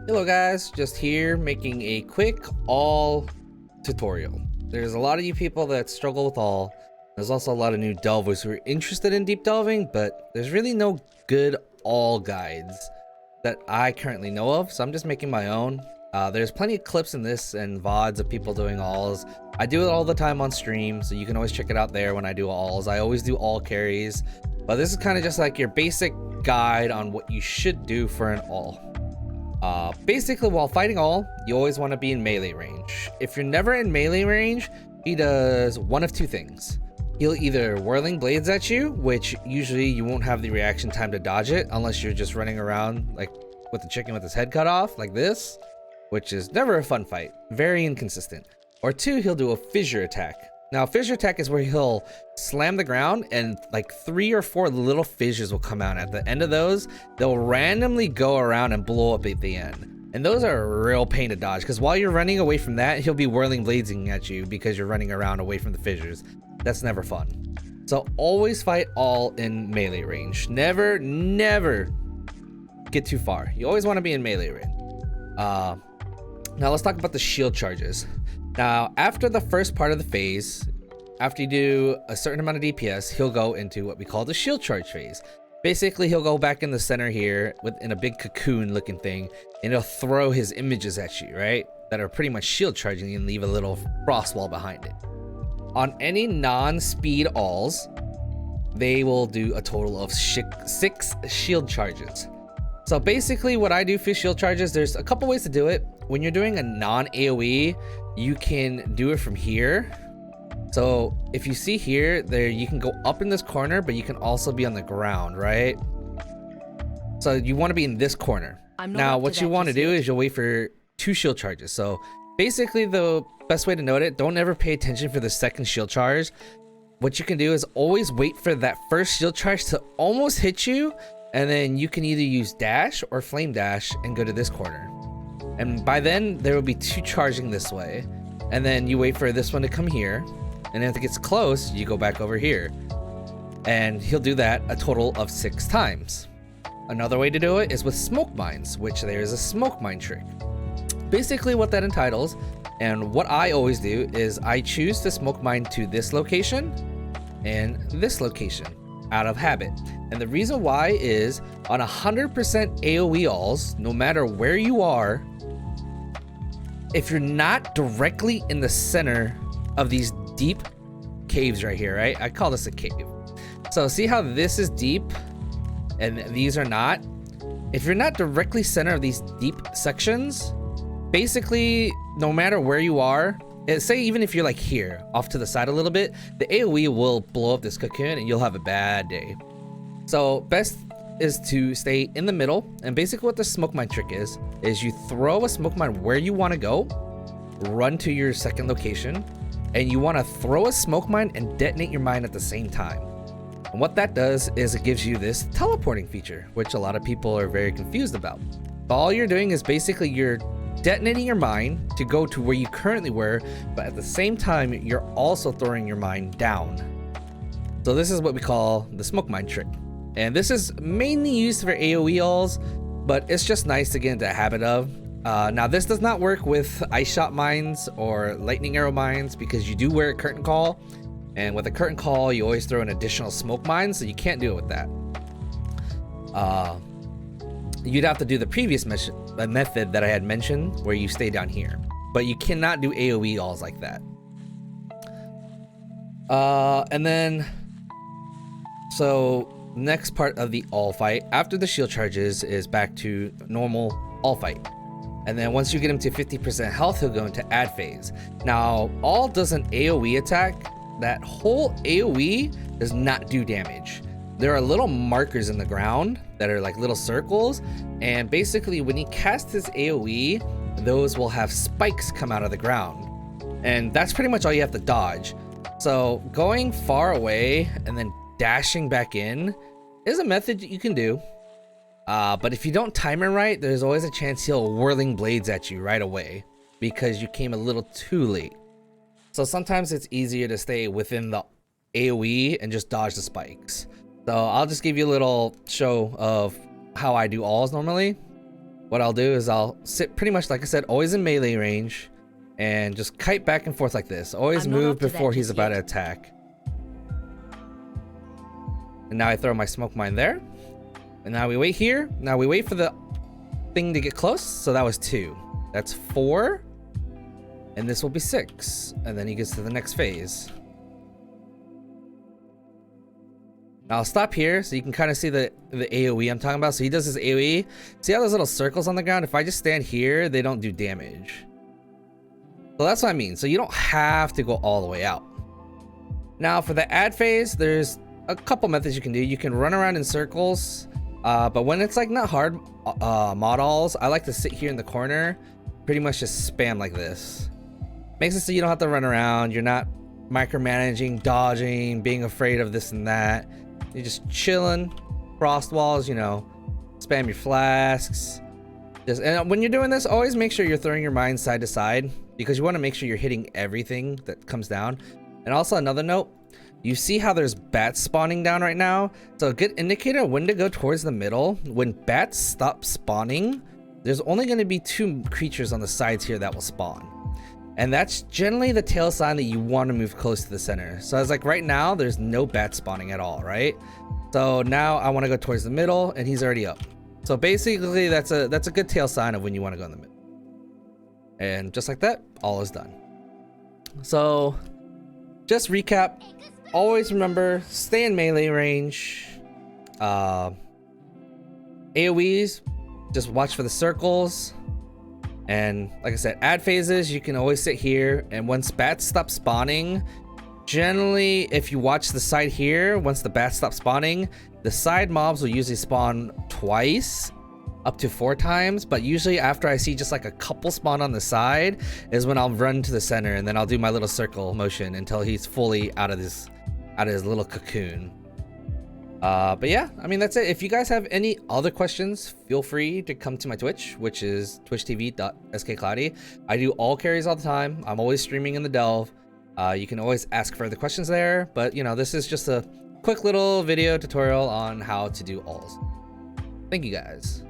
Hello guys, just here making a quick all tutorial. There's a lot of you people that struggle with all. There's also a lot of new delvers who are interested in deep delving, but there's really no good all guides that I currently know of, so I'm just making my own. There's plenty of clips in this and VODs of people doing alls. I do it all the time on stream, so you can always check it out there when I do alls. I always do all carries, but this is kind of just like your basic guide on what you should do for an all. Basically, while fighting all, you always want to be in melee range. If you're never in melee range, he does one of two things. He'll either whirling blades at you, which usually you won't have the reaction time to dodge it unless you're just running around like with the chicken with his head cut off like this, which is never a fun fight, very inconsistent. Or two, he'll do a Fissure Attack. Now, Fissure Attack is where he'll slam the ground and like 3 or 4 little fissures will come out. At the end of those, they'll randomly go around and blow up at the end. And those are a real pain to dodge because while you're running away from that, he'll be whirling blading at you because you're running around away from the fissures. That's never fun. So always fight all in melee range. Never get too far. You always want to be in melee range. Now let's talk about the shield charges. Now, after the first part of the phase, after you do a certain amount of DPS, he'll go into what we call the shield charge phase. Basically, he'll go back in the center here in a big cocoon looking thing, and he'll throw his images at you, right? That are pretty much shield charging and leave a little frost wall behind it. On any non-speed alls, they will do a total of 6 shield charges. So basically what I do for shield charges, there's a couple ways to do it. When you're doing a non-AoE, you can do it from here. So if you see here, there you can go up in this corner, but you can also be on the ground, right? So you want to be in this corner. Now what you want to do is you'll wait for 2 shield charges. So basically the best way to note it, don't ever pay attention for the second shield charge. What you can do is always wait for that first shield charge to almost hit you, and then you can either use dash or flame dash and go to this corner. And by then there will be 2 charging this way, and then you wait for this one to come here, and if it gets close, you go back over here, and he'll do that a total of 6 times. Another way to do it is with smoke mines, which there's a smoke mine trick. Basically what that entitles, and what I always do, is I choose to smoke mine to this location and this location out of habit. And the reason why is on 100% AoE alls, no matter where you are, if you're not directly in the center of these deep caves right here, right? I call this a cave. So see how this is deep and these are not? If you're not directly center of these deep sections, basically no matter where you are, say even if you're like here off to the side a little bit, the AoE will blow up this cocoon and you'll have a bad day. So best is to stay in the middle, and basically what the smoke mine trick is you throw a smoke mine where you want to go, run to your second location, and you want to throw a smoke mine and detonate your mine at the same time. And what that does is it gives you this teleporting feature, which a lot of people are very confused about. All you're doing is basically you're detonating your mine to go to where you currently were, but at the same time you're also throwing your mine down. So this is what we call the smoke mine trick, and this is mainly used for AoE alls, but it's just nice to get into a habit of. Now this does not work with ice shot mines or lightning arrow mines because you do wear a curtain call, and with a curtain call you always throw an additional smoke mine, so you can't do it with that. You'd have to do the previous method that I had mentioned where you stay down here, but you cannot do AoE alls like that. And then so next part of the all fight after the shield charges is back to normal all fight, and then once you get him to 50% health, he'll go into add phase. Now all does an AoE attack. That whole AoE does not do damage. There are little markers in the ground that are like little circles, and basically when he casts his AoE, those will have spikes come out of the ground, and that's pretty much all you have to dodge. So going far away and then dashing back in is a method that you can do, but if you don't time it right, there's always a chance he'll whirling blades at you right away because you came a little too late. So sometimes it's easier to stay within the AoE and just dodge the spikes. So I'll just give you a little show of how I do alls normally. what I'll do is I'll sit pretty much, like I said, always in melee range, and just kite back and forth like this. Always move before he's about to attack. And now I throw my smoke mine there. And now we wait here. Now we wait for the thing to get close. So that was 2. That's 4. And this will be 6. And then he gets to the next phase. Now I'll stop here so you can kind of see the AoE I'm talking about. So he does his AoE. See how those little circles on the ground? If I just stand here, they don't do damage. So that's what I mean. So you don't have to go all the way out. Now for the add phase, there's a couple methods you can do. You can run around in circles. But when it's like not hard mod alls, I like to sit here in the corner, pretty much just spam like this. Makes it so you don't have to run around. You're not micromanaging, dodging, being afraid of this and that. You're just chilling, frost walls, you know, spam your flasks. And when you're doing this, always make sure you're throwing your mines side to side, because you want to make sure you're hitting everything that comes down. And also another note, you see how there's bats spawning down right now? So a good indicator of when to go towards the middle. When bats stop spawning, there's only going to be 2 creatures on the sides here that will spawn. And that's generally the tail sign that you want to move close to the center. So it's like right now, there's no bat spawning at all, right? So now I want to go towards the middle, and he's already up. So basically, that's a good tail sign of when you want to go in the middle. And just like that, all is done. So just recap. Always remember, stay in melee range. AoEs, just watch for the circles. And like I said, add phases, you can always sit here. And once bats stop spawning, generally, if you watch the side here, once the bats stop spawning, the side mobs will usually spawn twice, up to 4 times. But usually after I see just like a couple spawn on the side is when I'll run to the center, and then I'll do my little circle motion until he's fully out of his little cocoon. But yeah, I mean, that's it. If you guys have any other questions, feel free to come to my Twitch, which is twitchtv.skcloudy. I do all carries all the time. I'm always streaming in the delve. You can always ask further questions there, but you know, this is just a quick little video tutorial on how to do alls. Thank you guys.